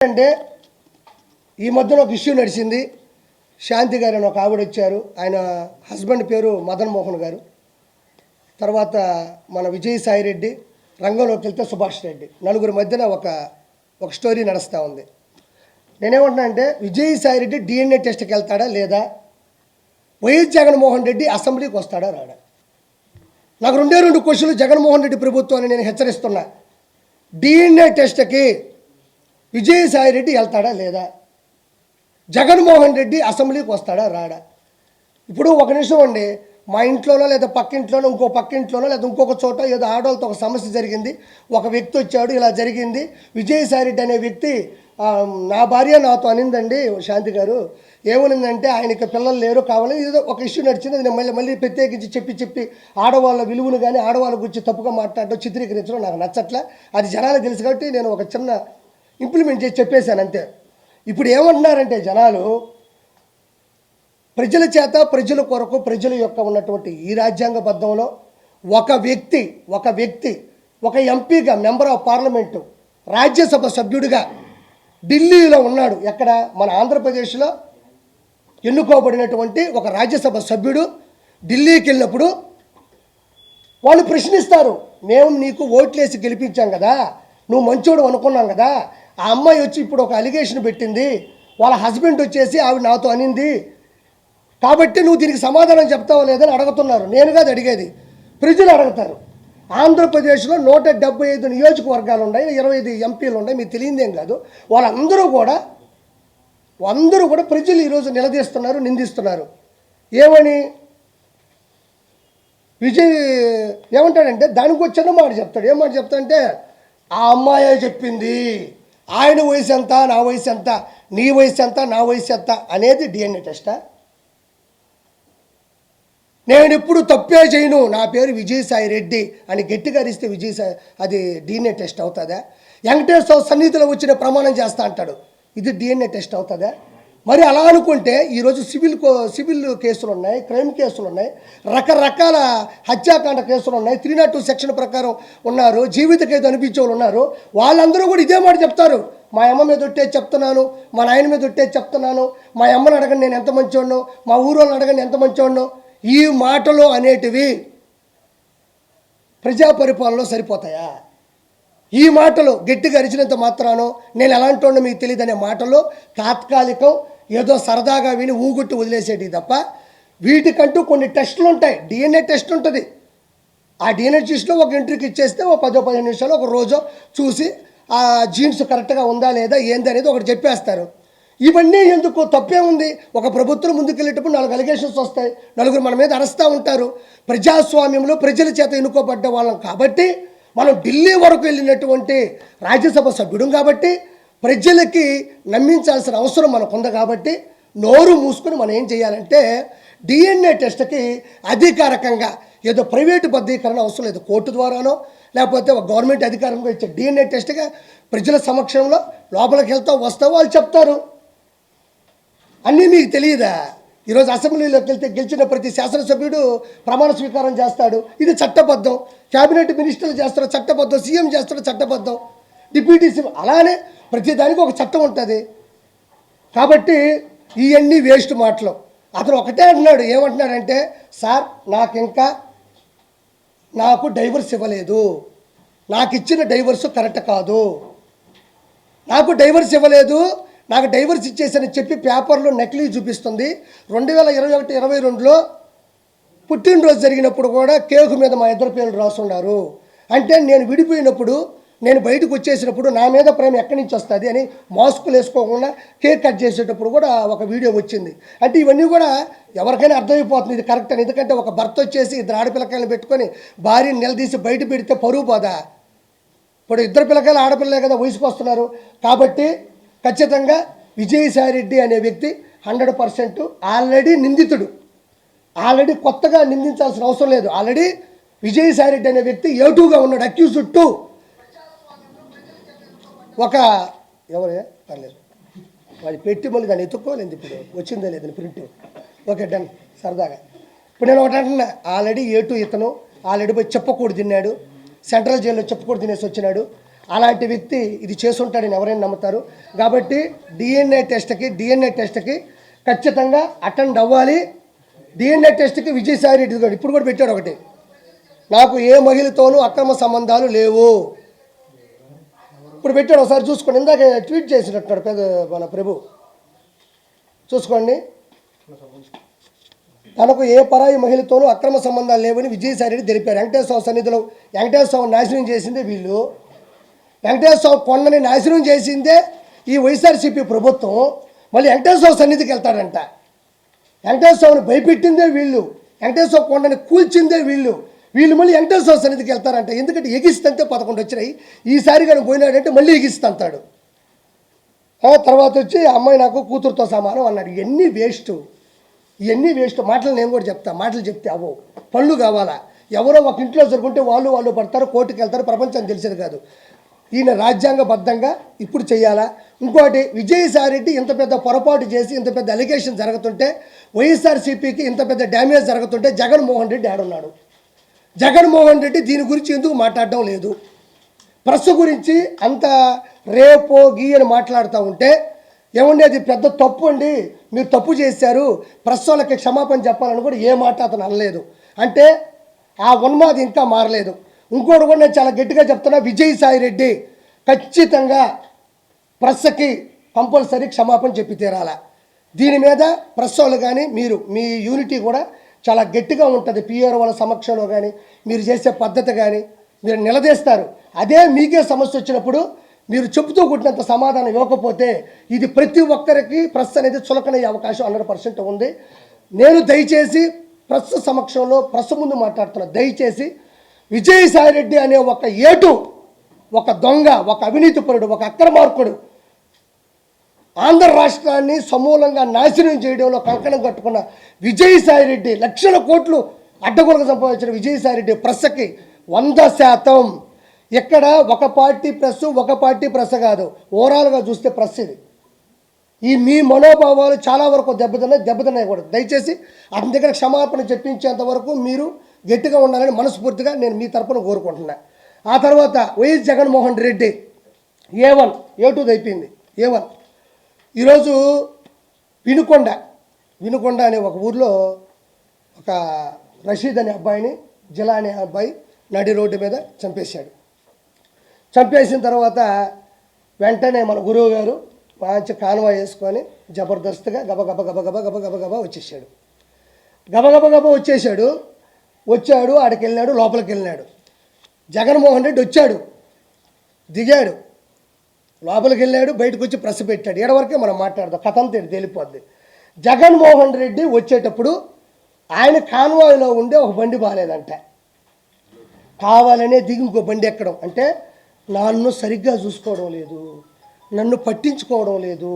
అంటే ఈ మధ్యన ఒక ఇష్యూ నడిచింది. శాంతి గారు అని ఒక ఆవిడ వచ్చారు. ఆయన హస్బెండ్ పేరు మదన్ మోహన్ గారు. తర్వాత మన విజయసాయి రెడ్డి, రంగంలోకి వెళ్తే సుభాష్ రెడ్డి, నలుగురి మధ్యన ఒక స్టోరీ నడుస్తూ ఉంది. నేనేమంటున్నా అంటే విజయసాయి రెడ్డి DNA టెస్ట్కి వెళ్తాడా లేదా, వైఎస్ జగన్మోహన్ రెడ్డి అసెంబ్లీకి వస్తాడా రాడా? నాకు రెండు క్వశ్చన్లు జగన్మోహన్ రెడ్డి ప్రభుత్వాన్ని నేను హెచ్చరిస్తున్నా. DNA టెస్ట్కి విజయసాయి రెడ్డి వెళ్తాడా లేదా, జగన్మోహన్ రెడ్డి అసెంబ్లీకి వస్తాడా రాడా? ఇప్పుడు ఒక నిమిషం అండి, మా ఇంట్లోనో లేదా పక్కింట్లోనో ఇంకో పక్కింట్లోనో లేదా ఇంకొక చోట ఏదో ఆడవాళ్ళతో ఒక సమస్య జరిగింది, ఒక వ్యక్తి వచ్చాడు, ఇలా జరిగింది, విజయసాయి రెడ్డి అనే వ్యక్తి నా భార్య నాతో అనిందండి శాంతి గారు, ఏమనిందంటే ఆయనకి పిల్లలు లేరు కావాలి, ఏదో ఒక ఇష్యూ నడిచింది. నేను మళ్ళీ ప్రత్యేకించి చెప్పి ఆడవాళ్ళ విలువను కానీ ఆడవాళ్ళ గురించి తప్పుగా మాట్లాడడం, చిత్రీకరించడం నాకు నచ్చట్లే. అది జనాలకు తెలుసు కాబట్టి నేను ఒక చిన్న ఇంప్లిమెంట్ చేసి చెప్పేశాను అంతే. ఇప్పుడు ఏమంటున్నారంటే జనాలు, ప్రజల చేత ప్రజల కొరకు ప్రజల యొక్క ఉన్నటువంటి ఈ రాజ్యాంగబద్ధంలో ఒక వ్యక్తి ఒక ఎంపీగా, మెంబర్ ఆఫ్ పార్లమెంటు, రాజ్యసభ సభ్యుడిగా ఢిల్లీలో ఉన్నాడు. ఎక్కడ? మన ఆంధ్రప్రదేశ్లో ఎన్నుకోబడినటువంటి ఒక రాజ్యసభ సభ్యుడు ఢిల్లీకి వెళ్ళినప్పుడు వాళ్ళు ప్రశ్నిస్తారు, మేము నీకు ఓట్లేసి గెలిపించాం కదా, నువ్వు మంచోడు అనుకున్నాం కదా, ఆ అమ్మాయి వచ్చి ఇప్పుడు ఒక అలిగేషన్ పెట్టింది, వాళ్ళ హస్బెండ్ వచ్చేసి ఆవిడ నాతో అనింది, కాబట్టి నువ్వు దీనికి సమాధానం చెప్తావో లేదని అడుగుతున్నారు. నేను కాదు అడిగేది, ప్రజలు అడుగుతారు. ఆంధ్రప్రదేశ్లో 175 నియోజకవర్గాలు ఉన్నాయి, 25 ఎంపీలు ఉన్నాయి, మీకు తెలియదేం కాదు. వాళ్ళందరూ కూడా ప్రజలు ఈరోజు నిలదీస్తున్నారు, నిందిస్తున్నారు. ఏమని విజయ్ ఏమంటాడంటే, దానికి ఒక చిన్న మాట చెప్తాడు. ఏం మాట చెప్తాడంటే, ఆ అమ్మాయే చెప్పింది, ఆయన వయసు ఎంత, నా వయసు ఎంత, నీ వయసు ఎంత, నా వయసు ఎంత అనేది DNA టెస్టా? నేను ఎప్పుడు తప్పే చేయను, నా పేరు విజయసాయి రెడ్డి అని గట్టిగా అరిస్తే విజయసాయి అది DNA టెస్ట్ అవుతుందా? వెంకటేశ్వర సన్నిధిలో వచ్చిన ప్రమాణం చేస్తా అంటాడు, ఇది DNA టెస్ట్ అవుతుందా? మరి అలా అనుకుంటే ఈరోజు సివిల్ కేసులు ఉన్నాయి, క్రైమ్ కేసులు ఉన్నాయి, రకరకాల హత్యాకాండ కేసులు ఉన్నాయి, 302 సెక్షన్ ప్రకారం ఉన్నారు, జీవిత ఖైదు అనిపించే వాళ్ళు ఉన్నారు. వాళ్ళందరూ కూడా ఇదే మాట చెప్తారు, మా అమ్మ మీద ఒట్టేసి చెప్తున్నాను, మా నాయన మీద ఒట్టేసి చెప్తున్నాను, మా అమ్మని అడగండి నేను ఎంత మంచివాడినో, మా ఊరోళ్ళని అడగండి ఎంత మంచివాడినో. ఈ మాటలు అనేటివి ప్రజా పరిపాలనలో సరిపోతాయా? ఈ మాటలు గట్టిగా అరిచినంత మాత్రానో నేను ఎలాంటి వాడినో మీకు తెలియదు అనే మాటలు తాత్కాలికం, ఏదో సరదాగా విని ఊగుట్టు వదిలేసేటి తప్ప వీటికంటూ కొన్ని టెస్టులు ఉంటాయి. DNA టెస్ట్ ఉంటుంది. ఆ DNA టెస్ట్లో ఒక ఎంట్రీకి ఇచ్చేస్తే ఒక 10-15 నిమిషాలు ఒక రోజు చూసి ఆ జీన్స్ కరెక్ట్గా ఉందా లేదా ఏంది అనేది ఒకటి చెప్పేస్తారు. ఇవన్నీ ఎందుకు? తప్పే ఉంది. ఒక ప్రభుత్వం ముందుకెళ్ళేటప్పుడు 4 అలిగేషన్స్ వస్తాయి, నలుగురు మన మీద అరుస్తూ ఉంటారు. ప్రజాస్వామ్యంలో ప్రజల చేత ఎన్నుకోబడ్డ వాళ్ళం కాబట్టి, మనం ఢిల్లీ వరకు వెళ్ళినటువంటి రాజ్యసభ సభ్యుడు కాబట్టి, ప్రజలకి నమ్మించాల్సిన అవసరం మనకు ఉంది కాబట్టి, నోరు మూసుకొని మనం ఏం చేయాలంటే DNA టెస్ట్కి అధికారికంగా ఏదో ప్రైవేటు బద్దీకరణ అవసరం లేదు, కోర్టు ద్వారానో లేకపోతే ఒక గవర్నమెంట్ అధికారంగా ఇచ్చే DNA టెస్ట్గా ప్రజల సమక్షంలో లోపలికి వెళ్తావు వస్తావు, వాళ్ళు చెప్తారు. అన్నీ మీకు తెలియదా? ఈరోజు అసెంబ్లీలోకి వెళ్తే గెలిచిన ప్రతి శాసనసభ్యుడు ప్రమాణ స్వీకారం చేస్తాడు, ఇది చట్టబద్ధం. క్యాబినెట్ మినిస్టర్లు చేస్తారు చట్టబద్ధం, సీఎం చేస్తాడు చట్టబద్ధం, డిప్యూటీ సీఎం, అలానే ప్రతిదానికి ఒక చట్టం ఉంటుంది. కాబట్టి ఇవన్నీ వేస్ట్ మాటలు. అతను ఒకటే అంటున్నాడు, ఏమంటున్నాడంటే, సార్ నాకు డైవర్స్ ఇవ్వలేదు, నాకు ఇచ్చిన డైవర్స్ కరెక్ట్ కాదు, నాకు డైవర్స్ ఇవ్వలేదు, నాకు డైవర్స్ ఇచ్చేసని చెప్పి పేపర్లో నకిలీ చూపిస్తుంది. 2021-22లో పుట్టినరోజు జరిగినప్పుడు కూడా కేకు మీద మా ఇద్దరు పేర్లు రాసున్నారు. అంటే నేను విడిపోయినప్పుడు, నేను బయటకు వచ్చేసినప్పుడు నా మీద ప్రేమ ఎక్కడి నుంచి వస్తుంది అని మాస్కులు వేసుకోకుండా కేక్ కట్ చేసేటప్పుడు కూడా ఒక వీడియో వచ్చింది. అంటే ఇవన్నీ కూడా ఎవరికైనా అర్థమైపోతుంది ఇది కరెక్ట్ అని. ఎందుకంటే ఒక భర్త వచ్చేసి 2 ఆడపిల్లకాయలను పెట్టుకొని భార్యని నిలదీసి బయట పెడితే పరువు పోదా? ఇప్పుడు 2 పిల్లకాయలు ఆడపిల్లలే కదా వయసుకు వస్తున్నారు. కాబట్టి ఖచ్చితంగా విజయసాయి రెడ్డి అనే వ్యక్తి 100% ఆల్రెడీ నిందితుడు. ఆల్రెడీ కొత్తగా నిందించాల్సిన అవసరం లేదు. ఆల్రెడీ విజయసాయి రెడ్డి అనే వ్యక్తి A2గా ఉన్నాడు, అక్యూజ్డ్ 2. ఎవరే పర్లేదు, వాడి పెట్టి మళ్ళీ దాన్ని ఎత్తుక్కోలేదు, ఇప్పుడు వచ్చిందో లేదని ప్రింట్. ఓకే డన్, సరదాగా. ఇప్పుడు నేను ఒకటి అంటున్నా, ఆల్రెడీ A2 ఇతను ఆల్రెడీ పోయి చెప్పకూడదు తిన్నాడు, సెంట్రల్ జైల్లో చెప్పకూడదు తినేసి వచ్చినాడు. అలాంటి వ్యక్తి ఇది చేసుంటాడని ఎవరైనా నమ్ముతారు. కాబట్టి డిఎన్ఏ టెస్ట్కి ఖచ్చితంగా అటెండ్ అవ్వాలి. డిఎన్ఏ టెస్ట్కి విజయసాయి రెడ్డి గారు ఇప్పుడు కూడా పెట్టాడు ఒకటి, నాకు ఏ మహిళతోనూ అక్రమ సంబంధాలు లేవు ఇప్పుడు పెట్టాడు. ఒకసారి చూసుకోండి, ఇందాక ట్వీట్ చేసినట్టున్నాడు మన ప్రభు, చూసుకోండి. తనకు ఏ పరాయి మహిళతోనూ అక్రమ సంబంధాలు లేవని విజయసాయి రెడ్డి తెలిపారు. వెంకటేశ్వర సన్నిధిలో వెంకటేశ్వర నాశనం చేసిందే వీళ్ళు, వెంకటేశ్వర కొండని నాశనం చేసిందే ఈ వైఎస్ఆర్సీపీ ప్రభుత్వం. మళ్ళీ వెంకటేశ్వర సన్నిధికి వెళ్తాడంట, వెంకటేశ్వరని భయపెట్టిందే వీళ్ళు, వెంకటేశ్వర కొండని కూల్చిందే వీళ్ళు మళ్ళీ వెంకటేశ్వర సన్నిధికి వెళ్తారంట. ఎందుకంటే ఎగిస్తంటే 11 వచ్చినాయి, ఈసారి కానీ పోయినాడంటే మళ్ళీ ఎగిస్తంటాడు. తర్వాత వచ్చి అమ్మాయి నాకు కూతురుతో సమానం అన్నాడు. ఇవన్నీ వేస్ట్ మాటలు. నేను కూడా చెప్తా, మాటలు చెప్తే అవో, పళ్ళు కావాలా. ఎవరో ఒక ఇంట్లో జరుగుంటే వాళ్ళు పడతారు, కోర్టుకు వెళ్తారు, ప్రపంచానికి తెలిసేది కాదు. ఈయన రాజ్యాంగబద్ధంగా ఇప్పుడు చేయాలా. ఇంకోటి, విజయసాయి రెడ్డి ఇంత పెద్ద పొరపాటు చేసి ఇంత పెద్ద అలిగేషన్ జరుగుతుంటే, వైఎస్ఆర్సీపీకి ఇంత పెద్ద డ్యామేజ్ జరుగుతుంటే జగన్మోహన్ రెడ్డి ఆడున్నాడు. జగన్మోహన్ రెడ్డి దీని గురించి ఎందుకు మాట్లాడడం లేదు? ప్రెస్ గురించి అంత రేపో గీయని మాట్లాడుతూ ఉంటే, ఏమండి అది పెద్ద తప్పు అండి, మీరు తప్పు చేశారు, ప్రెస్ వాళ్ళకి క్షమాపణ చెప్పాలని కూడా ఏ మాట అతను అనలేదు. అంటే ఆ ఉన్మాది ఇంకా మారలేదు. ఇంకోటి కూడా నేను చాలా గట్టిగా చెప్తున్నా, విజయసాయి రెడ్డి ఖచ్చితంగా ప్రెస్కి కంపల్సరీ క్షమాపణ చెప్పి తీరాల. దీని మీద ప్రెస్ వాళ్ళు కానీ మీరు మీ యూనిటీ కూడా చాలా గట్టిగా ఉంటుంది. పిఆర్ వాళ్ళ సమక్షంలో కానీ మీరు చేసే పద్ధతి కానీ మీరు నిలదీస్తారు. అదే మీకే సమస్య వచ్చినప్పుడు మీరు చెబుతూ కొట్టినంత సమాధానం ఇవ్వకపోతే ఇది ప్రతి ఒక్కరికి ప్రెస్ అనేది చులకనయ్యే అవకాశం 100% ఉంది. నేను దయచేసి ప్రెస్ సమక్షంలో ప్రెస్ ముందు మాట్లాడుతున్నా, దయచేసి విజయసాయి రెడ్డి అనే ఒక ఏటు, ఒక దొంగ, ఒక అవినీతిపరుడు, ఒక అక్రమార్కుడు ఆంధ్ర రాష్ట్రాన్ని సమూలంగా నాశనం చేయడంలో కంకణం కట్టుకున్న విజయసాయి రెడ్డి, లక్షల కోట్లు అడ్డగోలుగా సంపాదించిన విజయసాయి రెడ్డి ప్రెస్కి 100% ఇక్కడ ఒక పార్టీ ప్రెస్ కాదు, ఓవరాల్గా చూస్తే ప్రెస్ ఇది. ఈ మీ మనోభావాలు చాలా వరకు దెబ్బతిన్నాయి కూడా. దయచేసి అతని దగ్గర క్షమాపణ చెప్పించేంత వరకు మీరు గట్టిగా ఉండాలని మనస్ఫూర్తిగా నేను మీ తరపున కోరుకుంటున్నా. ఆ తర్వాత YS Jaganmohan Reddy A1 A2 అయిపోయింది. A1 ఈరోజు వినుకొండ అనే ఒక ఊర్లో ఒక రషీద్ అనే అబ్బాయిని, జిలా అనే అబ్బాయి నడి రోడ్డు మీద చంపేశాడు. చంపేసిన తర్వాత వెంటనే మన గురువు గారు మంచి కాన్వాయ్ వేసుకొని జబర్దస్త్గా గబగబా వచ్చాడు. ఆడికి వెళ్ళాడు, లోపలికి వెళ్ళాడు. జగన్మోహన్ రెడ్డి వచ్చాడు, దిగాడు, లోపలికి వెళ్ళాడు, బయటకు వచ్చి ప్రెస్ పెట్టాడు. ఏడవరకే మనం మాట్లాడదాం, కథంతా తేలిపోద్ది. జగన్మోహన్ రెడ్డి వచ్చేటప్పుడు ఆయన కాన్వాయ్లో ఉండే ఒక బండి బాగాలేదంట, కావాలనే దిగి ఇంకో బండి ఎక్కడం. అంటే నన్ను సరిగ్గా చూసుకోవడం లేదు, నన్ను పట్టించుకోవడం లేదు,